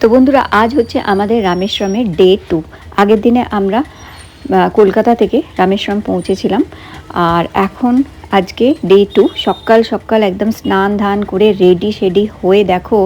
তো বন্ধুরা, আজ হচ্ছে আমাদের রামেশ্বরমের ডে 2। আগের দিনে আমরা কলকাতা থেকে রামেশ্বরম পৌঁছেছিলাম, আর এখন আজকে ডে 2। সকাল সকাল একদম স্নান ধান করে রেডি শেডি হয়ে দেখো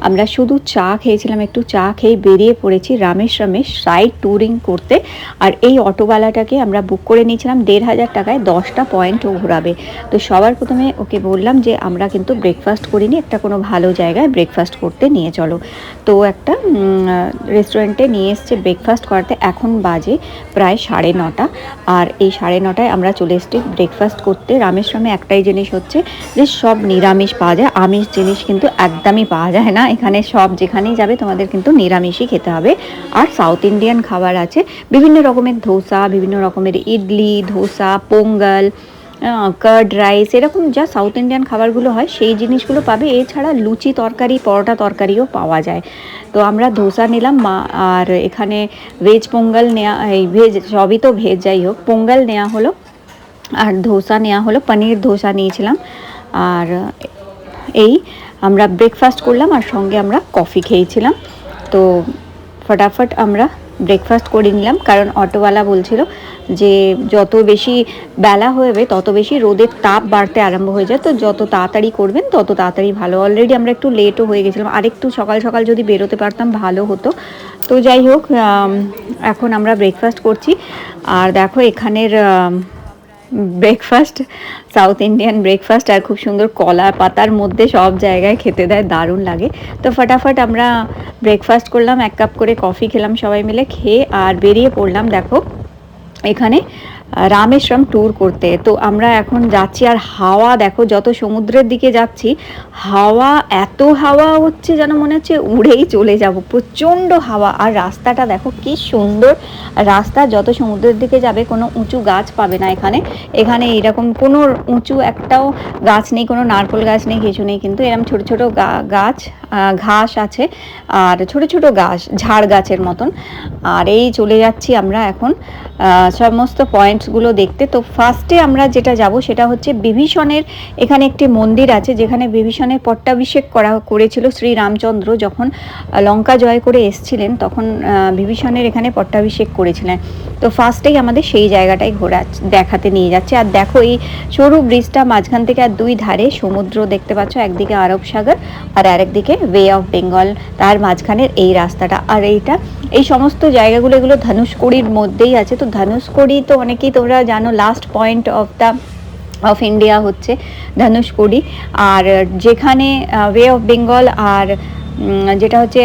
আমরা শুধু চা খেয়েছিলাম, একটু চা খেয়ে বেরিয়ে পড়েছি রামেশ্বরমে সাইট ট্যুরিং করতে। আর এই অটোওয়ালাটাকে আমরা বুক করে নিয়েছিলাম 1,500 টাকায়, 10টা পয়েন্ট ও ঘোরাবে। তো সবার প্রথমে ওকে বললাম যে আমরা কিন্তু ব্রেকফাস্ট করিনি, একটা কোনো ভালো জায়গায় ব্রেকফাস্ট করতে নিয়ে চলো। তো একটা রেস্টুরেন্টে নিয়ে এসছে ব্রেকফাস্ট করাতে। এখন বাজে প্রায় 9:30, আর এই 9:30টায় আমরা চলে এসেছি ব্রেকফাস্ট করতে। রামেশ্বরমে একটাই জিনিস হচ্ছে যে সব নিরামিষ পাওয়া যায়, আমিষ জিনিস কিন্তু একদমই পাওয়া যায় না এখানে। সব যেখানেই যাবে তোমাদের কিন্তু নিরামিষই খেতে হবে। আর সাউথ ইন্ডিয়ান খাবার আছে, বিভিন্ন রকমের ধোসা, বিভিন্ন রকমের ইডলি, ধোসা, পোঙ্গল, কার্ড রাইস, এরকম যা সাউথ ইন্ডিয়ান খাবারগুলো হয় সেই জিনিসগুলো পাবে। এছাড়া লুচি তরকারি, পরোটা তরকারিও পাওয়া যায়। তো আমরা ধোসা নিলাম, আর এখানে ভেজ পোঙ্গল নেওয়া, এই ভেজ সবই তো ভেজ, যাই হোক পোঙ্গল নেওয়া হলো আর ধোসা নেওয়া হলো, পনির ধোসা নিয়েছিলাম। আর এই আমরা ব্রেকফাস্ট করলাম আর সঙ্গে আমরা কফি খেয়েছিলাম। তো ফটাফট আমরা ব্রেকফাস্ট করে নিলাম, কারণ অটোওয়ালা বলছিল যে যত বেশি বেলা হবে তত বেশি রোদের তাপ বাড়তে আরম্ভ হয়ে যায়, তো যত তাড়াতাড়ি করবেন তত তাড়াতাড়ি ভালো। অলরেডি আমরা একটু লেটও হয়ে গেছিলাম, আরেকটু সকাল সকাল যদি বেরোতে পারতাম ভালো হতো। তো যাই হোক, এখন আমরা ব্রেকফাস্ট করছি। আর দেখো এখানের ব্রেকফাস্ট সাউথ ইন্ডিয়ান ব্রেকফাস্ট, আর খুব সুন্দর কলা পাতার মধ্যে সব জায়গায় খেতে দেয়, দারুণ লাগে। তো ফটাফট আমরা ব্রেকফাস্ট করলাম, 1 কাপ করে কফি খেলাম সবাই মিলে, খেয়ে আর বেরিয়ে পড়লাম দেখো এখানে রামেশ্বরম ট্যুর করতে। তো আমরা এখন যাচ্ছি, আর হাওয়া দেখো, যত সমুদ্রের দিকে যাচ্ছি হাওয়া, এত হাওয়া হচ্ছে যেন মনে হচ্ছে উড়েই চলে যাব, প্রচণ্ড হাওয়া। আর রাস্তাটা দেখো কি সুন্দর রাস্তা, যত সমুদ্রের দিকে যাবে কোনো উঁচু গাছ পাবে না এখানে। এখানে এরকম কোনো উঁচু একটাও গাছ নেই, কোনো নারকেল গাছ নেই, কিছু নেই, কিন্তু এরকম ছোট ছোট গাছ, ঘাস আছে, আর ছোট ছোট গাছ, ঝাড় গাছের মতন। আর এই চলে যাচ্ছি আমরা এখন সমস্ত পয়েন্টসগুলো দেখতে। তো ফার্স্টে আমরা যেটা যাব সেটা হচ্ছে বিভীষণের এখানে একটি মন্দির আছে, যেখানে বিভীষণের পট্টাভিষেক করেছিল শ্রীরামচন্দ্র যখন লঙ্কা জয় করে এসছিলেন, তখন বিভীষণের এখানে পট্টাভিষেক করেছিলেন। তো ফার্স্টেই আমাদের সেই জায়গাটাই দেখাতে নিয়ে যাচ্ছে। আর দেখো এই সরু ব্রিজটা মাঝখান থেকে, আর দুই ধারে সমুদ্র দেখতে পাচ্ছ, একদিকে আরব সাগর আর আরেকদিকে বে অফ বেঙ্গল, তার মাঝখানের এই রাস্তাটা। আর এই সমস্ত জায়গাগুলো এগুলো ধনুষকোড়ির মধ্যেই আছে। তো ধনুষকোড়ি তো অনেকেই তোমরা জানো, লাস্ট পয়েন্ট অফ ইন্ডিয়া হচ্ছে ধনুষকোড়ি। আর যেখানে ওয়ে অফ বেঙ্গল আর যেটা হচ্ছে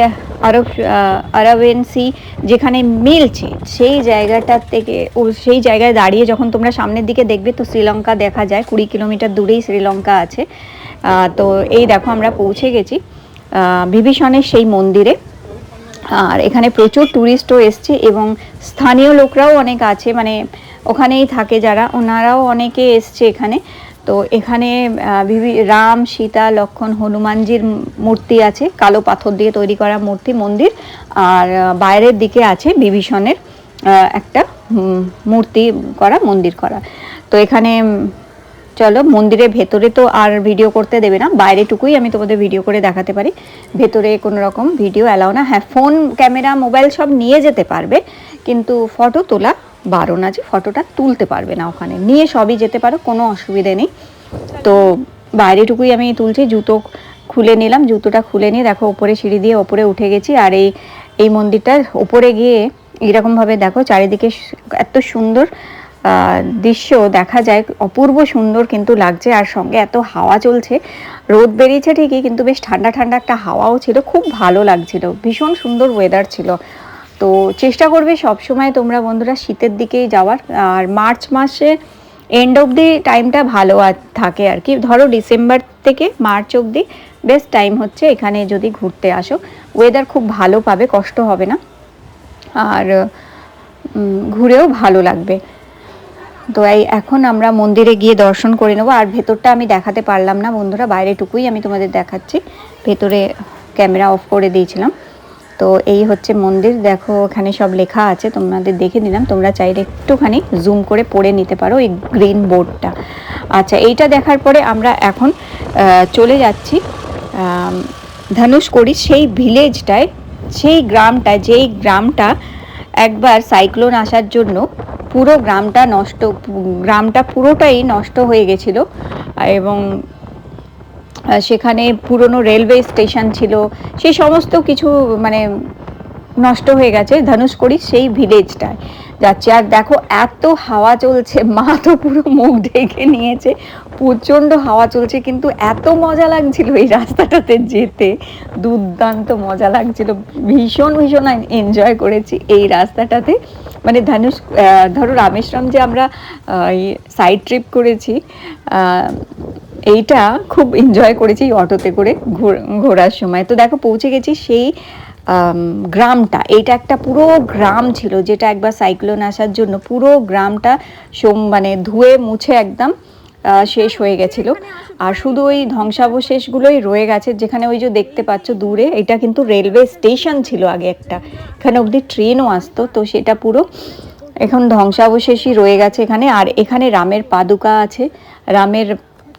আরাবিয়ান সি যেখানে মিলছে, সেই জায়গাটা থেকে সেই জায়গায় দাঁড়িয়ে যখন তোমরা সামনের দিকে দেখবে তো শ্রীলঙ্কা দেখা যায়, 20 কিলোমিটার দূরেই শ্রীলঙ্কা আছে। তো এই দেখো আমরা পৌঁছে গেছি বিভীষণের সেই মন্দিরে। আর এখানে প্রচুর ট্যুরিস্টও এসছে এবং স্থানীয় লোকরাও অনেক আছে, মানে ওখানেই থাকে যারা, ওনারাও অনেকে এসছে এখানে। তো এখানে রাম, সীতা, লক্ষ্মণ, হনুমানজির মূর্তি আছে, কালো পাথর দিয়ে তৈরি করা মন্দির। আর বাইরের দিকে আছে বিভীষণের একটা মূর্তি করা, মন্দির করা। তো এখানে চলো, মন্দিরের ভেতরে তো আর ভিডিও করতে দেবে না, বাইরেটুকুই আমি তোমাদের ভিডিও করে দেখাতে পারি, ভেতরে কোনো রকম ভিডিও অ্যালাউ না। হ্যাঁ, ফোন, ক্যামেরা, মোবাইল সব নিয়ে যেতে পারবে, কিন্তু ফটো তোলা বারণ আছে, ফটোটা তুলতে পারবে না ওখানে, নিয়ে সবই যেতে পারো, কোনো অসুবিধে নেই। তো বাইরেটুকুই আমি তুলছি, জুতো খুলে নিলাম, জুতোটা খুলে নিয়ে দেখো ওপরে সিঁড়ি দিয়ে ওপরে উঠে গেছি। আর এই মন্দিরটার ওপরে গিয়ে এইরকমভাবে দেখো চারিদিকে এত সুন্দর দৃশ্য দেখা যায়, অপূর্ব সুন্দর কিন্তু লাগছে। আর সঙ্গে এত হাওয়া চলছে, রোদ বেরিয়েছে ঠিকই, কিন্তু বেশ ঠান্ডা ঠান্ডা একটা হাওয়াও ছিল, খুব ভালো লাগছিল, ভীষণ সুন্দর ওয়েদার ছিল। তো চেষ্টা করবে সবসময় তোমরা বন্ধুরা শীতের দিকেই যাওয়ার। আর মার্চ মাসে এন্ড অবধি টাইমটা ভালো থাকে আর কি, ধরো ডিসেম্বর থেকে মার্চ অবধি বেস্ট টাইম হচ্ছে এখানে যদি ঘুরতে আসো, ওয়েদার খুব ভালো পাবে, কষ্ট হবে না, আর ঘুরেও ভালো লাগবে। তো এখন আমরা মন্দিরে গিয়ে দর্শন করে নেবো। আর ভেতরটা আমি দেখাতে পারলাম না বন্ধুরা, বাইরেটুকুই আমি তোমাদের দেখাচ্ছি, ভেতরে ক্যামেরা অফ করে দিয়েছিলাম। তো এই হচ্ছে মন্দির, দেখো এখানে সব লেখা আছে, তোমাদের দেখে দিলাম, তোমরা চাইলে একটুখানি জুম করে পড়ে নিতে পারো এই গ্রিন বোর্ডটা। আচ্ছা, এইটা দেখার পরে আমরা এখন চলে যাচ্ছি ধনুষকোড়ি সেই ভিলেজটায়, সেই গ্রামটা একবার সাইক্লোন আসার জন্য পুরো গ্রামটা পুরোটাই নষ্ট হয়ে গেছিল। এবং সেখানে পুরনো রেলওয়ে স্টেশন ছিল, সেই সমস্ত কিছু মানে নষ্ট হয়ে গেছে ধনুষকোড়ি সেই ভিলেজটায় যাচ্ছে। আর দেখো এত হাওয়া চলছে, মা তো পুরো মুখ ঢেকে নিয়েছে, প্রচণ্ড হাওয়া চলছে, কিন্তু এত মজা লাগছিল এই রাস্তাটাতে যেতে, দুর্দান্ত মজা লাগছিল, ভীষণ ভীষণ এনজয় করেছি এই রাস্তাটাতে। মানে ধরো রামেশ্বরম যে আমরা সাইড ট্রিপ করেছি, এইটা খুব এনজয় করেছি অটোতে করে ঘোরার সময়। তো দেখো পৌঁছে গেছি সেই গ্রামটা, এইটা একটা পুরো গ্রাম ছিল যেটা একবার সাইক্লোন আসার জন্য পুরো গ্রামটা মানে ধুয়ে মুছে একদম শেষ হয়ে গেছিল। আর শুধু ওই ধ্বংসাবশেষগুলোই রয়ে গেছে, যেখানে ওই যে দেখতে পাচ্ছ দূরে, এটা কিন্তু রেলওয়ে স্টেশন ছিল আগে একটা, এখানে অবধি ট্রেনও আসতো, তো সেটা পুরো এখন ধ্বংসাবশেষই রয়ে গেছে এখানে। আর এখানে রামের পাদুকা আছে, রামের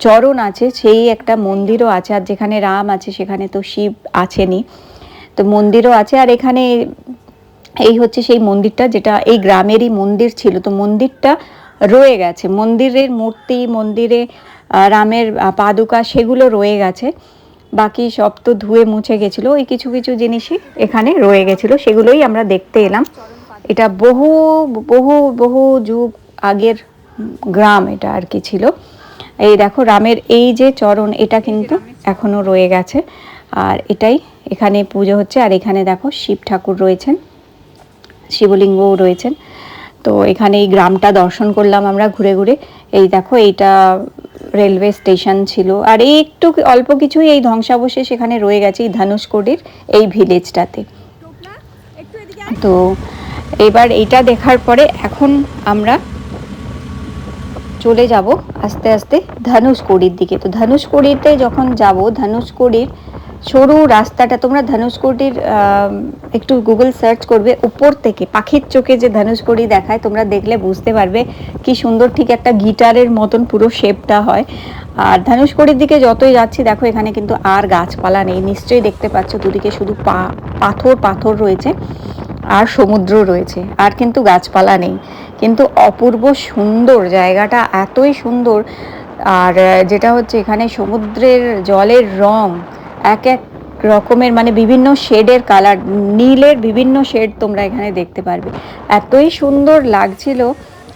চরণ আছে, সেই একটা মন্দিরও আছে। আর যেখানে রাম আছে সেখানে তো শিব আছেনই, তো মন্দিরও আছে। আর এখানে এই হচ্ছে সেই মন্দিরটা, যেটা এই গ্রামেরই মন্দির ছিল, তো মন্দিরটা রয়ে গেছে, মন্দিরের মূর্তি, মন্দিরে রামের পাদুকা সেগুলো রয়ে গেছে, বাকি সব তো ধুয়ে মুছে গেছিলো, ওই কিছু কিছু জিনিসই এখানে রয়ে গেছিলো, সেগুলোই আমরা দেখতে এলাম। এটা বহু বহু বহু যুগ আগের গ্রাম এটা আর কি ছিল। এই দেখো রামের এই যে চরণ, এটা কিন্তু এখনো রয়ে গেছে, আর এটাই এখানে পুজো হচ্ছে। আর এখানে দেখো শিব ঠাকুর রয়েছেন, শিবলিঙ্গও রয়েছেন। তো এখানে এই গ্রামটা দর্শন করলাম আমরা ঘুরে ঘুরে। এই দেখো এইটা রেলওয়ে স্টেশন ছিল, আর এই একটু অল্প কিছুই এই ধ্বংসাবশেষ এখানে রয়ে গেছে এই ধনুষকোডির এই ভিলেজটাতে। তো এবার এইটা দেখার পরে এখন আমরা চলে যাব আস্তে আস্তে ধনুষকোডির দিকে। তো ধনুষকোডিতে যখন যাব, ধনুষকোডির সরু রাস্তাটা, তোমরা ধনুষকোডির একটু গুগল সার্চ করবে, উপর থেকে পাখির চোখে যে ধনুষকোডি দেখায়, তোমরা দেখলে বুঝতে পারবে কি সুন্দর, ঠিক একটা গিটারের মতন পুরো শেপটা হয়। আর ধনুষকোডির দিকে যতই যাচ্ছি দেখো এখানে কিন্তু আর গাছপালা নেই, নিশ্চয়ই দেখতে পাচ্ছ দুদিকে শুধু পাথর পাথর রয়েছে আর সমুদ্র রয়েছে, আর কিন্তু গাছপালা নেই, কিন্তু অপূর্ব সুন্দর জায়গাটা, এতই সুন্দর। আর যেটা হচ্ছে এখানে সমুদ্রের জলের রং এক এক রকমের, মানে বিভিন্ন শেডের কালার, নীলের বিভিন্ন শেড তোমরা এখানে দেখতে পারবে, এতই সুন্দর লাগছিল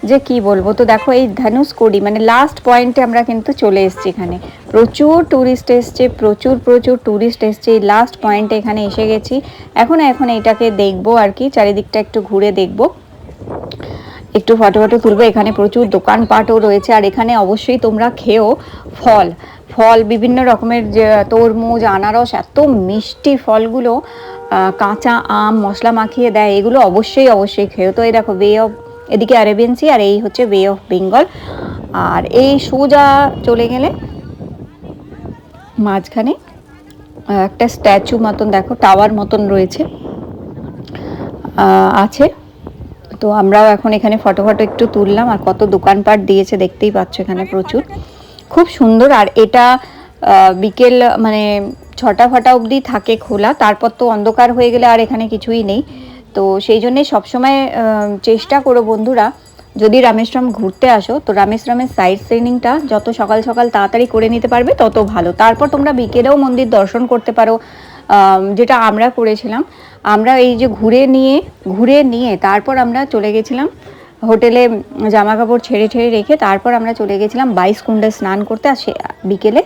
যে কি বলবো। তো দেখো এই ধনুষকোডি মানে লাস্ট পয়েন্টে আমরা কিন্তু চলে এসেছি, এখানে প্রচুর ট্যুরিস্ট এসছে, প্রচুর ট্যুরিস্ট এসছে, এই লাস্ট পয়েন্টে এখানে এসে গেছি। এখন এইটাকে দেখবো আর কি, চারিদিকটা একটু ঘুরে দেখবো, একটু ফটো তুলবো। এখানে প্রচুর দোকানপাটও রয়েছে, আর এখানে অবশ্যই তোমরা খেও ফল বিভিন্ন রকমের, যে তরমুজ, আনারস, এত মিষ্টি ফলগুলো, কাঁচা আম মশলা মাখিয়ে দেয়, এগুলো অবশ্যই খেও। তো এই দেখো এদিকে আরেবিয়ান সি, আর এই হচ্ছে বে অফ বেঙ্গল। আর এই সোজা চলে গেলে মাঝখানে একটা স্ট্যাচু মতন, দেখো টাওয়ার মতন রয়েছে আছে। তো আমরাও এখন এখানে ফটো একটু তুললাম, আর কত দোকানপাট দিয়েছে দেখতেই পাচ্ছ এখানে প্রচুর, খুব সুন্দর। আর এটা বিকেল মানে 6টা অবধি থাকে খোলা, তারপর তো অন্ধকার হয়ে গেলে আর এখানে কিছুই নেই। তো সেই জন্যে সবসময় চেষ্টা করো বন্ধুরা, যদি রামেশ্বরম ঘুরতে আসো, তো রামেশ্বরমের সাইট সিনিংটা যত সকাল তাড়াতাড়ি করে নিতে পারবে তত ভালো। তারপর তোমরা বিকেলেও মন্দির দর্শন করতে পারো, যেটা আমরা করেছিলাম। আমরা এই যে ঘুরে নিয়ে তারপর আমরা চলে গেছিলাম হোটেলে, জামা কাপড় ছেড়ে রেখে তারপর আমরা চলে গেছিলাম 22 কুণ্ডে স্নান করতে। আর সে বিকেলে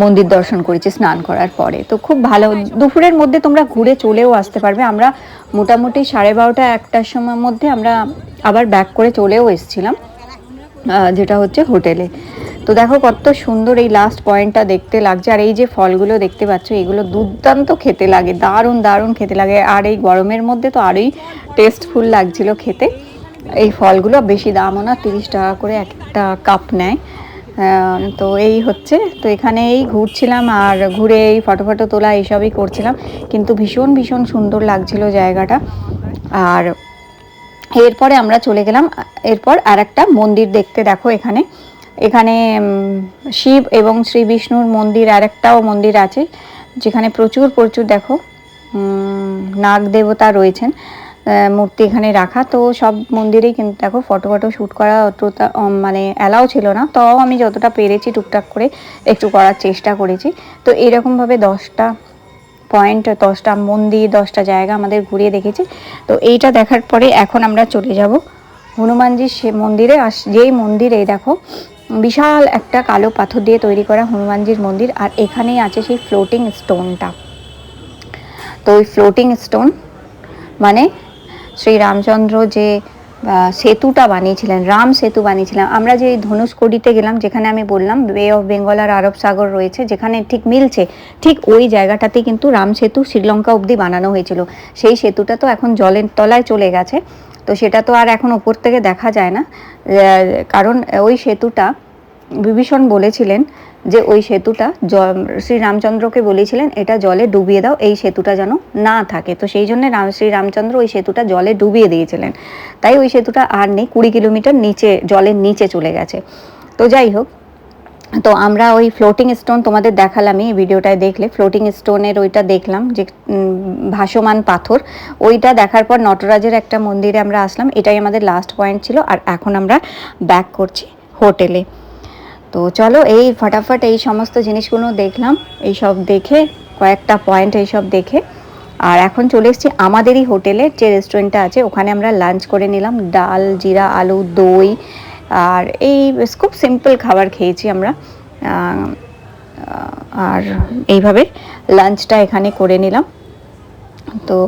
মন্দির দর্শন করেছি স্নান করার পরে। তো খুব ভালো, দুপুরের মধ্যে তোমরা ঘুরে চলেও আসতে পারবে। আমরা মোটামুটি 12:30 1টার সময়ের মধ্যে আমরা আবার ব্যাক করে চলেও এসেছিলাম, যেটা হচ্ছে হোটেলে। তো দেখো কত সুন্দর এই লাস্ট পয়েন্টটা দেখতে লাগছে। আর এই যে ফলগুলো দেখতে পাচ্ছ, এগুলো দুর্দান্ত খেতে লাগে, দারুণ খেতে লাগে। আর এই গরমের মধ্যে তো আরোই টেস্টফুল লাগছিল খেতে এই ফলগুলো। বেশি দামও না, 30 টাকা করে একটা কাপ নেয়। তো এই হচ্ছে, তো এখানে এই ঘুরছিলাম, আর ঘুরে এই ফটো তোলা এইসবই করছিলাম, কিন্তু ভীষণ সুন্দর লাগছিল জায়গাটা। আর এরপরে আমরা চলে গেলাম এরপর আর একটা মন্দির দেখতে। দেখো এখানে শিব এবং শ্রী বিষ্ণুর মন্দির, আর একটাও মন্দির আছে, যেখানে প্রচুর দেখো নাগ দেবতা রয়েছেন মূর্তি এখানে রাখা। তো সব মন্দিরেই কিন্তু দেখো ফটো শ্যুট করা অতটা মানে অ্যালাউ ছিল না, তাও আমি যতটা পেরেছি টুকটাক করে একটু করার চেষ্টা করেছি। তো এরকমভাবে 10টা পয়েন্ট, 10টা মন্দির, 10টা জায়গা আমাদের ঘুরিয়ে দেখেছি। তো এইটা দেখার পরে এখন আমরা চলে যাব হনুমানজির সে মন্দিরে। আর যেই মন্দিরে দেখো বিশাল একটা কালো পাথর দিয়ে তৈরি করা হনুমানজির মন্দির, আর এখানেই আছে সেই ফ্লোটিং স্টোনটা। তো ওই ফ্লোটিং স্টোন মানে শ্রী রামচন্দ্র যে সেতুটা বানিয়েছিলেন, রাম সেতু বানিয়েছিলেন। আমরা যে ধনুষকোডিতে গেলাম, যেখানে আমি বললাম বে অফ বেঙ্গল আর আরব সাগর রয়েছে, যেখানে ঠিক মিলছে, ঠিক ওই জায়গাটাতে কিন্তু রাম সেতু শ্রীলঙ্কা অবধি বানানো হয়েছিল। সেই সেতুটা তো এখন জলের তলায় চলে গেছে, তো সেটা তো আর এখন ওপর থেকে দেখা যায় না, কারণ ওই সেতুটা বিভীষণ বলেছিলেন যে ওই সেতুটা শ্রীরামচন্দ্রকে বলেছিলেন এটা জলে ডুবিয়ে দাও, এই সেতুটা যেন না থাকে। তো সেই জন্য শ্রীরামচন্দ্র ওই সেতুটা জলে ডুবিয়ে দিয়েছিলেন, তাই ওই সেতুটা আর নেই, 20 কিলোমিটার নিচে জলের নিচে চলে গেছে। তো যাই হোক, তো আমরা ওই ফ্লোটিং স্টোন তোমাদের দেখালামই, ভিডিওটায় দেখলে ফ্লোটিং স্টোনের ওইটা দেখলাম যে ভাসমান পাথর, ওইটা দেখার পর নটরাজের একটা মন্দিরে আমরা আসলাম। এটাই আমাদের লাস্ট পয়েন্ট ছিল, আর এখন আমরা ব্যাক করছি হোটেলে। তো চলো এই ফটাফট এই সমস্ত জিনিসগুলো দেখলাম, এই সব দেখে কয়েকটা পয়েন্ট এইসব দেখে, আর এখন চলে এসেছি আমাদেরই হোটেলে যে রেস্টুরেন্টটা আছে, ওখানে আমরা লাঞ্চ করে নিলাম। ডাল, জিরা, আলু, দই, আর এই খুব সিম্পল খাবার খেয়েছি আমরা। আর এইভাবে লাঞ্চটা এখানে করে নিলাম। তো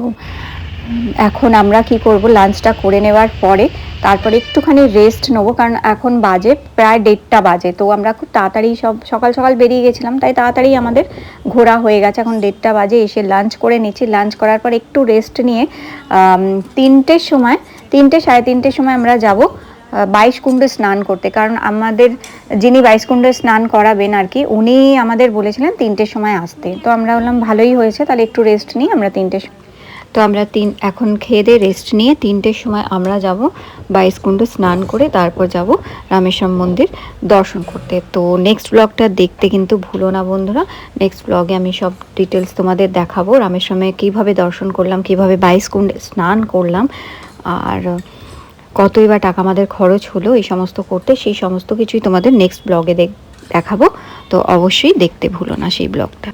এখন আমরা কি করব, লাঞ্চটা করে নেওয়ার পরে তারপরে একটুখানি রেস্ট নেবো, কারণ এখন বাজে প্রায় 1:30 বাজে। তো আমরা খুব তাড়াতাড়ি সব সকাল সকাল বেরিয়ে গেছিলাম, তাই তাড়াতাড়ি আমাদের ঘোরা হয়ে গেছে। এখন 1:30 বাজে, এসে লাঞ্চ করে নিচ্ছি। লাঞ্চ করার পর একটু রেস্ট নিয়ে 3টের সময়, 3টে সাড়ে 3টের সময় আমরা যাব 22 কুণ্ডে স্নান করতে, কারণ আমাদের যিনি 22 কুণ্ডে স্নান করাবেন আর কি, উনি আমাদের বলেছিলেন 3টের সময় আসতে। তো আমরা বললাম ভালোই হয়েছে, তাহলে একটু রেস্ট নিই আমরা 3টে। তো আমরা এখন খেয়ে দিয়ে রেস্ট নিয়ে 3টের সময় আমরা যাব 22 কুণ্ড স্নান করে, তারপর যাব রামেশ্বরম মন্দির দর্শন করতে। তো নেক্সট ব্লগটা দেখতে কিন্তু ভুলো না বন্ধুরা। নেক্সট ব্লগে আমি সব ডিটেলস তোমাদের দেখাবো, রামেশ্বরমে কীভাবে দর্শন করলাম, কীভাবে 22 কুণ্ডে স্নান করলাম, আর কতই বা টাকা আমাদের খরচ হলো এই সমস্ত করতে, সেই সমস্ত কিছুই তোমাদের নেক্সট ব্লগে দেখাবো। তো অবশ্যই দেখতে ভুলো না সেই ব্লগটা।